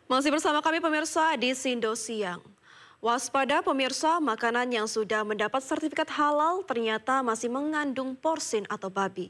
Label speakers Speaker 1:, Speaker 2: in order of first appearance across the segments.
Speaker 1: Masih bersama kami pemirsa di Sindo Siang. Waspada pemirsa, makanan yang sudah mendapat sertifikat halal ternyata masih mengandung porsin atau babi.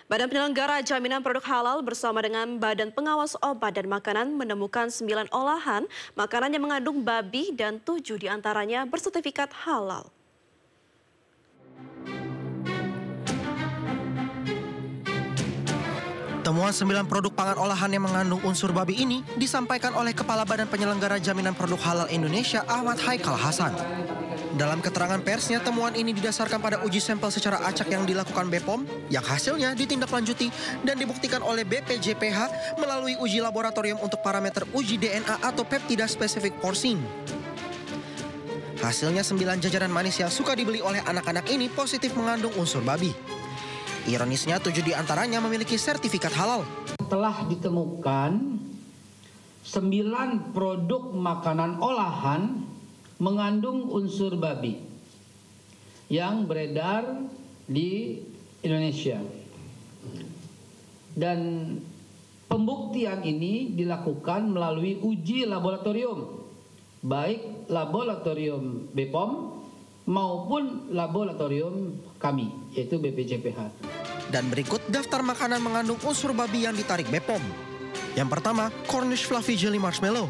Speaker 1: Badan Penyelenggara Jaminan Produk Halal bersama dengan Badan Pengawas Obat dan Makanan menemukan 9 olahan makanan yang mengandung babi dan 7 diantaranya bersertifikat halal.
Speaker 2: Temuan 9 produk pangan olahan yang mengandung unsur babi ini disampaikan oleh Kepala Badan Penyelenggara Jaminan Produk Halal Indonesia Ahmad Haikal Hasan. Dalam keterangan persnya, temuan ini didasarkan pada uji sampel secara acak yang dilakukan BPOM yang hasilnya ditindaklanjuti dan dibuktikan oleh BPJPH melalui uji laboratorium untuk parameter uji DNA atau peptida spesifik porsin. Hasilnya 9 jajanan manis yang suka dibeli oleh anak-anak ini positif mengandung unsur babi. Ironisnya 7 diantaranya memiliki sertifikat halal.
Speaker 3: Telah ditemukan 9 produk makanan olahan mengandung unsur babi yang beredar di Indonesia. Dan pembuktian ini dilakukan melalui uji laboratorium, baik laboratorium BPOM maupun laboratorium kami, yaitu BPJPH.
Speaker 2: Dan berikut daftar makanan mengandung unsur babi yang ditarik BPOM. Yang pertama, Cornish Fluffy Jelly Marshmallow.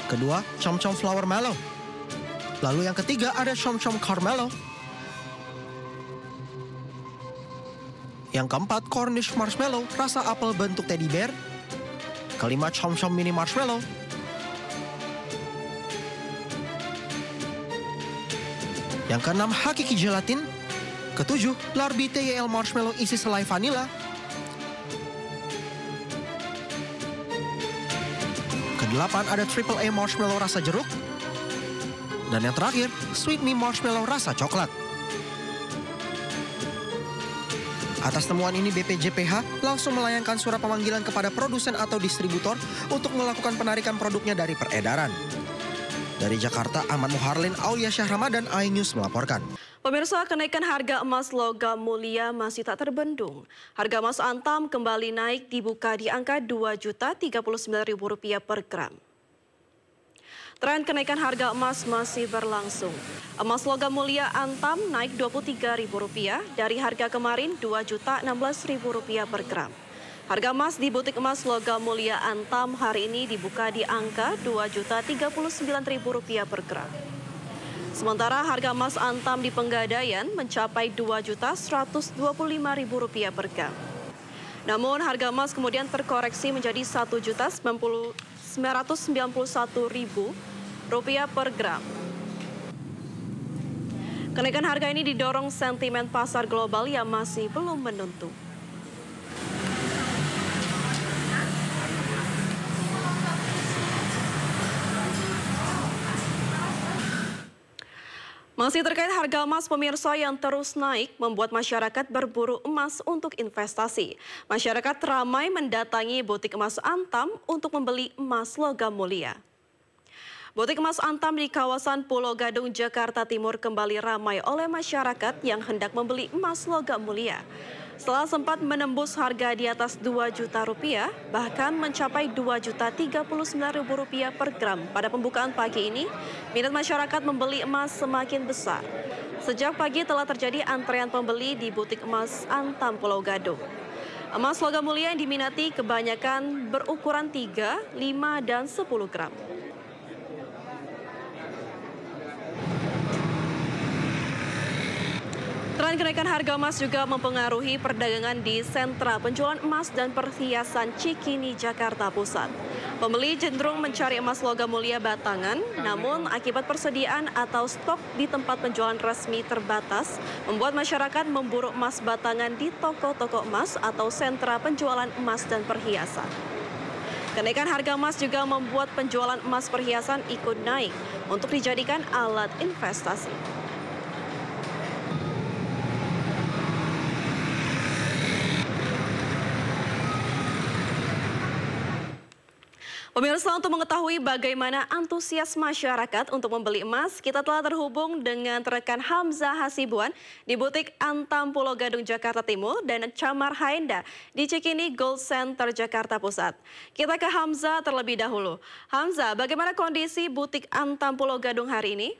Speaker 2: Kedua, Chom Chom Flower Mallow. Lalu yang ketiga ada Chom Chom Carmelo. Yang keempat, Cornish Marshmallow rasa apel bentuk teddy bear. Kelima, Chom Chom Mini Marshmallow. Yang keenam, Hakiki Gelatin. Ketujuh, Larbi TYL Marshmallow isi selai vanila. Kedelapan, ada Triple A Marshmallow rasa jeruk. Dan yang terakhir, Sweet Me Marshmallow rasa coklat. Atas temuan ini BPJPH langsung melayangkan surat pemanggilan kepada produsen atau distributor untuk melakukan penarikan produknya dari peredaran. Dari Jakarta, Ahmad Muharlin, Aulia Syah Ramadan, iNews melaporkan.
Speaker 1: Pemirsa, kenaikan harga emas logam mulia masih tak terbendung. Harga emas antam kembali naik dibuka di angka Rp2.039.000 per gram. Tren kenaikan harga emas masih berlangsung. Emas logam mulia antam naik Rp23.000 dari harga kemarin Rp2.016.000 per gram. Harga emas di butik emas logam mulia antam hari ini dibuka di angka Rp2.039.000 per gram. Sementara harga emas antam di Pegadaian mencapai Rp2.125.000 per gram. Namun harga emas kemudian terkoreksi menjadi Rp1.991.000 per gram. Kenaikan harga ini didorong sentimen pasar global yang masih belum menentu. Masih terkait harga emas, pemirsa, yang terus naik membuat masyarakat berburu emas untuk investasi. Masyarakat ramai mendatangi butik emas antam untuk membeli emas logam mulia. Butik emas antam di kawasan Pulau Gadung, Jakarta Timur kembali ramai oleh masyarakat yang hendak membeli emas logam mulia. Setelah sempat menembus harga di atas Rp2 juta, bahkan mencapai Rp2.039.000 per gram pada pembukaan pagi ini, minat masyarakat membeli emas semakin besar. Sejak pagi telah terjadi antrean pembeli di butik emas antam Pulau Gadung. Emas logam mulia yang diminati kebanyakan berukuran 3, 5, dan 10 gram. Tren kenaikan harga emas juga mempengaruhi perdagangan di sentra penjualan emas dan perhiasan Cikini, Jakarta Pusat. Pembeli cenderung mencari emas logam mulia batangan, namun akibat persediaan atau stok di tempat penjualan resmi terbatas, membuat masyarakat memburu emas batangan di toko-toko emas atau sentra penjualan emas dan perhiasan. Kenaikan harga emas juga membuat penjualan emas perhiasan ikut naik untuk dijadikan alat investasi. Pemirsa, untuk mengetahui bagaimana antusias masyarakat untuk membeli emas, kita telah terhubung dengan rekan Hamzah Hasibuan di butik Antam Pulau Gadung, Jakarta Timur, dan Chamar Haenda di Cikini Gold Center, Jakarta Pusat. Kita ke Hamzah terlebih dahulu. Hamzah, bagaimana kondisi butik Antam Pulau Gadung hari ini?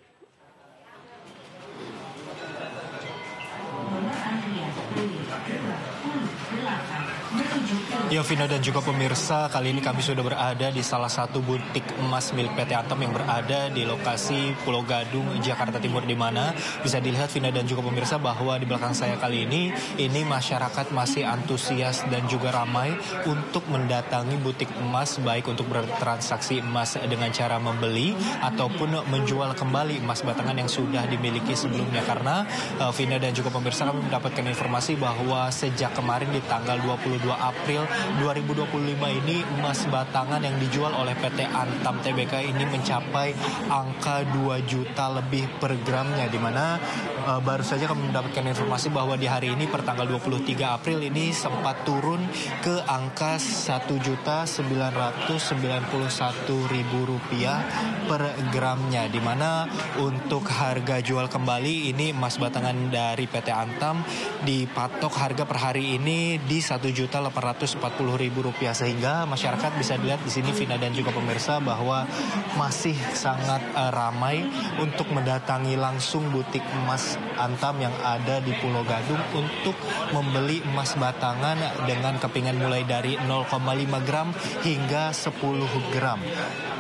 Speaker 4: Ya, Vina dan juga pemirsa, kali ini kami sudah berada di salah satu butik emas milik PT Antam yang berada di lokasi Pulau Gadung, Jakarta Timur, di mana bisa dilihat, Vina dan juga pemirsa, bahwa di belakang saya kali ini masyarakat masih antusias dan juga ramai untuk mendatangi butik emas, baik untuk bertransaksi emas dengan cara membeli ataupun menjual kembali emas batangan yang sudah dimiliki sebelumnya. Karena Vina dan juga pemirsa, kami mendapatkan informasi bahwa sejak kemarin di tanggal 22 April 2025 ini emas batangan yang dijual oleh PT Antam Tbk ini mencapai angka 2 juta lebih per gramnya, di mana baru saja kami mendapatkan informasi bahwa di hari ini per tanggal 23 April ini sempat turun ke angka Rp1.991.000 per gramnya, di mana untuk harga jual kembali ini emas batangan dari PT Antam dipatok harga per hari ini di Rp1.840.000, sehingga masyarakat bisa dilihat di sini, Vina dan juga pemirsa, bahwa masih sangat ramai untuk mendatangi langsung butik emas Antam yang ada di Pulau Gadung untuk membeli emas batangan dengan kepingan mulai dari 0,5 gram hingga 10 gram.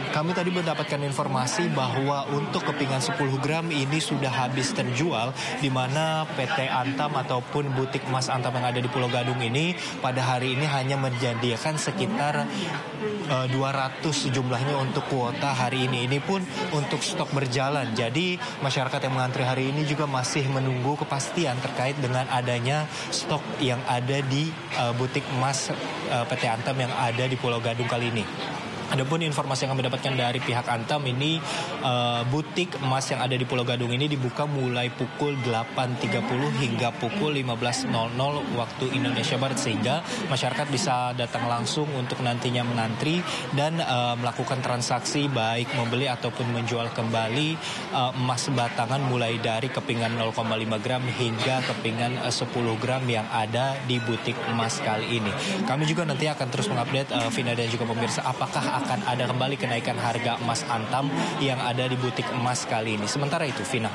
Speaker 4: Kami tadi mendapatkan informasi bahwa untuk kepingan 10 gram ini sudah habis terjual, di mana PT Antam ataupun butik emas Antam yang ada di Pulau Gadung ini pada hari ini hanya menyediakan sekitar 200 jumlahnya untuk kuota hari ini. Ini pun untuk stok berjalan. Jadi masyarakat yang mengantri hari ini juga masih menunggu kepastian terkait dengan adanya stok yang ada di butik emas PT Antam yang ada di Pulau Gadung kali ini. Adapun informasi yang kami dapatkan dari pihak Antam ini, butik emas yang ada di Pulau Gadung ini dibuka mulai pukul 8.30 hingga pukul 15.00 waktu Indonesia Barat, sehingga masyarakat bisa datang langsung untuk nantinya menantri dan melakukan transaksi baik membeli ataupun menjual kembali emas batangan mulai dari kepingan 0,5 gram hingga kepingan 10 gram yang ada di butik emas kali ini. Kami juga nanti akan terus mengupdate, Vina dan juga pemirsa, apakah akan ada kembali kenaikan harga emas Antam yang ada di butik emas kali ini. Sementara itu, Vina.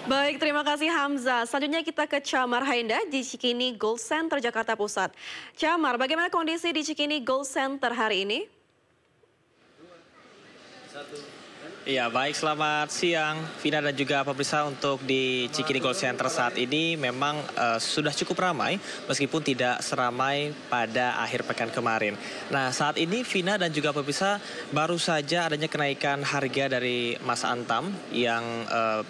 Speaker 1: Baik, terima kasih Hamzah. Selanjutnya kita ke Chamar Haenda di Cikini Gold Center, Jakarta Pusat. Chamar, bagaimana kondisi di Cikini Gold Center hari ini?
Speaker 5: Iya, baik, selamat siang Vina dan juga pemirsa. Untuk di Cikini Gold Center saat ini memang sudah cukup ramai meskipun tidak seramai pada akhir pekan kemarin. Nah, saat ini Vina dan juga pemirsa, baru saja adanya kenaikan harga dari emas Antam yang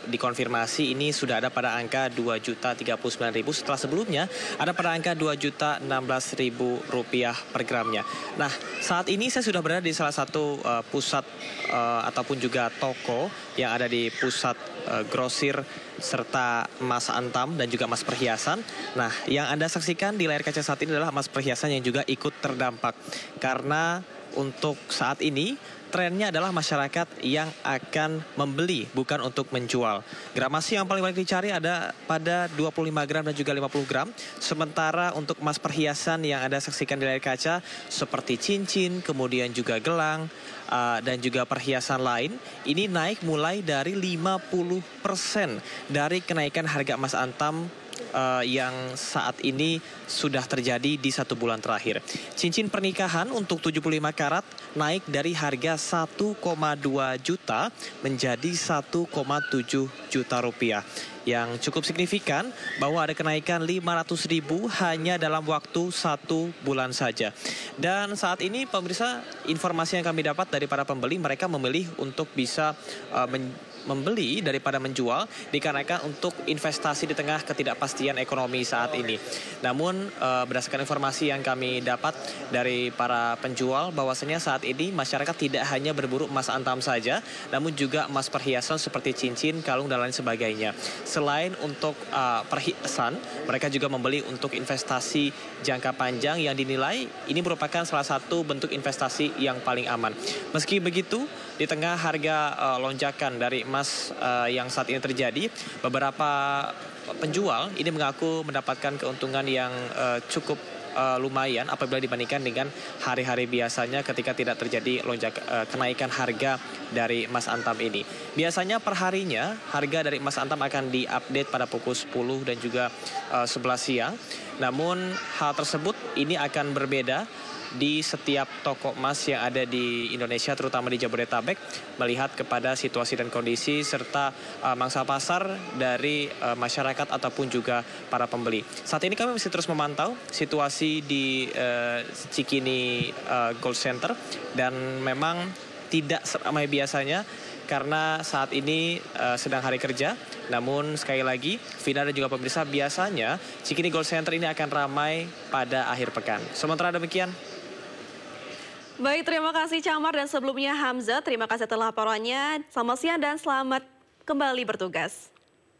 Speaker 5: dikonfirmasi ini sudah ada pada angka Rp2.039.000 setelah sebelumnya ada pada angka Rp2.016.000 per gramnya. Nah, saat ini saya sudah berada di salah satu pusat ataupun juga toko yang ada di pusat grosir serta emas Antam dan juga emas perhiasan. Nah, yang Anda saksikan di layar kaca saat ini adalah emas perhiasan yang juga ikut terdampak. Karena untuk saat ini trennya adalah masyarakat yang akan membeli, bukan untuk menjual. Gramasi yang paling banyak dicari ada pada 25 gram dan juga 50 gram. Sementara untuk emas perhiasan yang Anda saksikan di layar kaca seperti cincin, kemudian juga gelang, dan juga perhiasan lain, ini naik mulai dari 50% dari kenaikan harga emas Antam yang saat ini sudah terjadi di 1 bulan terakhir. Cincin pernikahan untuk 75 karat naik dari harga 1,2 juta menjadi 1,7 juta rupiah. Yang cukup signifikan bahwa ada kenaikan 500.000 hanya dalam waktu 1 bulan saja. Dan saat ini pemirsa, informasi yang kami dapat dari para pembeli, mereka memilih untuk bisa membeli daripada menjual dikarenakan untuk investasi di tengah ketidakpastian ekonomi saat ini. Namun berdasarkan informasi yang kami dapat dari para penjual bahwasanya saat ini masyarakat tidak hanya berburu emas antam saja, namun juga emas perhiasan seperti cincin, kalung dan lain sebagainya. Selain untuk perhiasan, mereka juga membeli untuk investasi jangka panjang yang dinilai ini merupakan salah satu bentuk investasi yang paling aman. Meski begitu, di tengah harga lonjakan dari emas yang saat ini terjadi, beberapa penjual ini mengaku mendapatkan keuntungan yang cukup lumayan apabila dibandingkan dengan hari-hari biasanya ketika tidak terjadi kenaikan harga dari emas antam ini. Biasanya per harinya harga dari emas antam akan diupdate pada pukul 10 dan juga 11 siang. Namun hal tersebut ini akan berbeda di setiap toko emas yang ada di Indonesia, terutama di Jabodetabek, melihat kepada situasi dan kondisi serta mangsa pasar dari masyarakat ataupun juga para pembeli. Saat ini kami masih terus memantau situasi di Cikini Gold Center dan memang tidak seramai biasanya karena saat ini sedang hari kerja. Namun sekali lagi, Vina dan juga pemirsa, biasanya Cikini Gold Center ini akan ramai pada akhir pekan. Sementara demikian.
Speaker 1: Baik, terima kasih Camar, dan sebelumnya Hamzah, terima kasih atas laporannya. Selamat siang dan selamat kembali bertugas.